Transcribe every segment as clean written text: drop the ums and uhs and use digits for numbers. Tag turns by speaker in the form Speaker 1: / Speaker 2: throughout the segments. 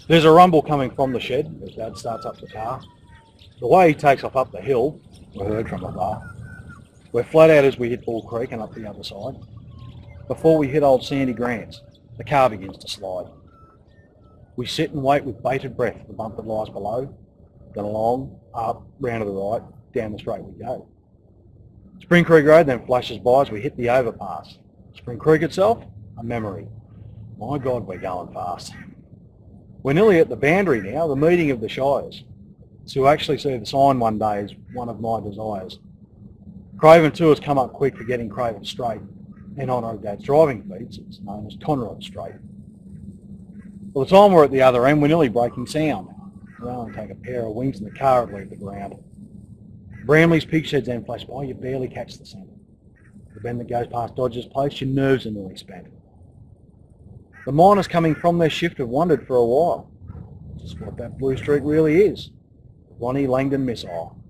Speaker 1: There's a rumble coming from the shed as Dad starts up the car. The way he takes off up the hill, we're heard from afar. We're flat out as we hit Bull Creek and up the other side. Before we hit old Sandy Grant's, the car begins to slide. We sit and wait with bated breath for the bump that lies below. Then along, up, round to the right, down the straight we go. Spring Creek Road then flashes by as we hit the overpass. Spring Creek itself, a memory. My God, we're going fast. We're nearly at the boundary now, the meeting of the Shires. To actually see the sign one day is one of my desires. Craven too has come up quick for getting Craven straight. In honour of Dad's driving feats, it's known as Conrod Straight. By the time we're at the other end, we're nearly breaking sound. We'll only take a pair of wings and the car would leave the ground. Bramley's pig sheds then flash by, you barely catch the scent. The bend that goes past Dodge's place, your nerves are nearly spent. The miners coming from their shift have wondered for a while just what that blue streak really is. Trucky Langdon missile.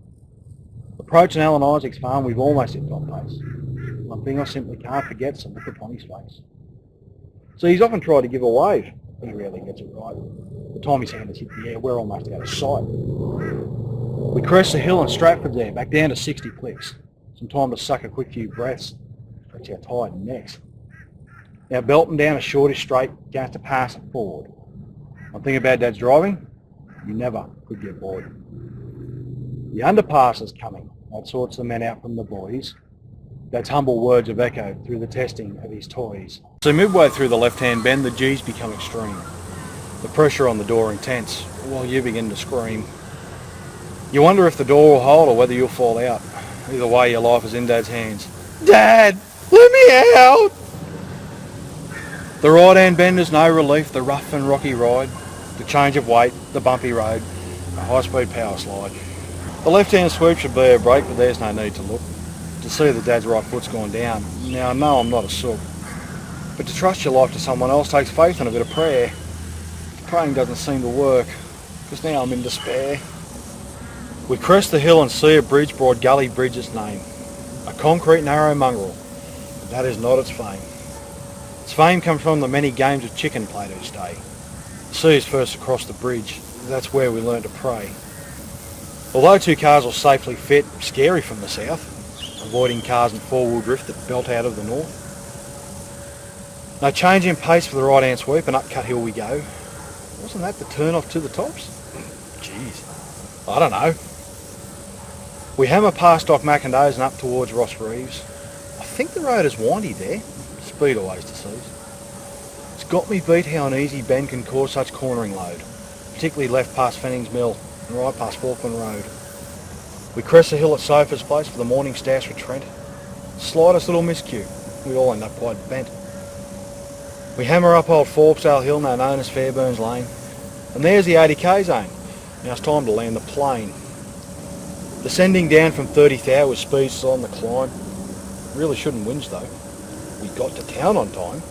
Speaker 1: Approaching Alan Isaac's farm, we've almost hit top pace. One thing I simply can't forget is the look upon his face. So he's often tried to give a wave, but he rarely gets it right. The time his hand has hit the air, we're almost out of sight. We crest the hill and Stratford's there, back down to 60 clicks. Some time to suck a quick few breaths, stretch our tired necks. Now belting down a shortish straight, going to have to pass it forward. One thing about Dad's driving, you never could get bored. The underpass is coming. That sorts the men out from the boys. Dad's humble words have echoed through the testing of his toys. So midway through the left-hand bend, the G's become extreme. The pressure on the door intense, while you begin to scream. You wonder if the door will hold or whether you'll fall out. Either way, your life is in Dad's hands. Dad, let me out! The right-hand bend is no relief, the rough and rocky ride, the change of weight, the bumpy road, a high-speed power slide. The left-hand sweep should be a break, but there's no need to look. To see that Dad's right foot's gone down. Now, I know I'm not a sook, but to trust your life to someone else takes faith and a bit of prayer. Praying doesn't seem to work, because now I'm in despair. We crest the hill and see a bridge, Broad Gully Bridge its name. A concrete narrow mongrel, but that is not its fame. Its fame comes from the many games of chicken played each day. The sea is first across the bridge, that's where we learn to pray. Although two cars will safely fit, scary from the south, avoiding cars in four-wheel drift that belt out of the north. No change in pace for the right-hand sweep, and up Cut Hill we go. Wasn't that the turn off to the tops? Jeez, I don't know. We hammer past Doc McIndoe's and up towards Ross Reeves. I think the road is windy there, speed always deceives. It's got me beat how an easy bend can cause such cornering load, particularly left past Fennings Mill and right past Falkland Road. We crest the hill at Sofa's place for the morning stash with Trent. Slightest little miscue, we all end up quite bent. We hammer up old Forbesdale Hill, now known as Fairburns Lane. And there's the 80k zone. Now it's time to land the plane. Descending down from 30,000 with speed still on the climb. Really shouldn't whinge though. We got to town on time.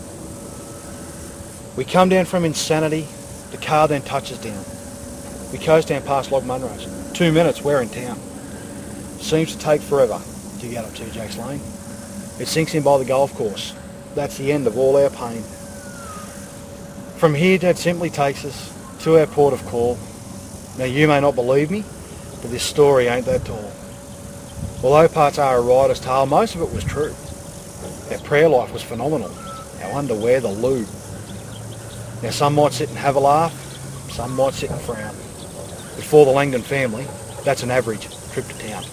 Speaker 1: We come down from Insanity. The car then touches down. We coast down past Log Munros. 2 minutes, we're in town. Seems to take forever to get up to Jack's Lane. It sinks in by the golf course. That's the end of all our pain. From here, Dad simply takes us to our port of call. Now you may not believe me, but this story ain't that tall. Although parts are a rider's tale, most of it was true. Our prayer life was phenomenal. Our underwear, the lube. Now some might sit and have a laugh, some might sit and frown. But for the Langdon family, that's an average trip to town.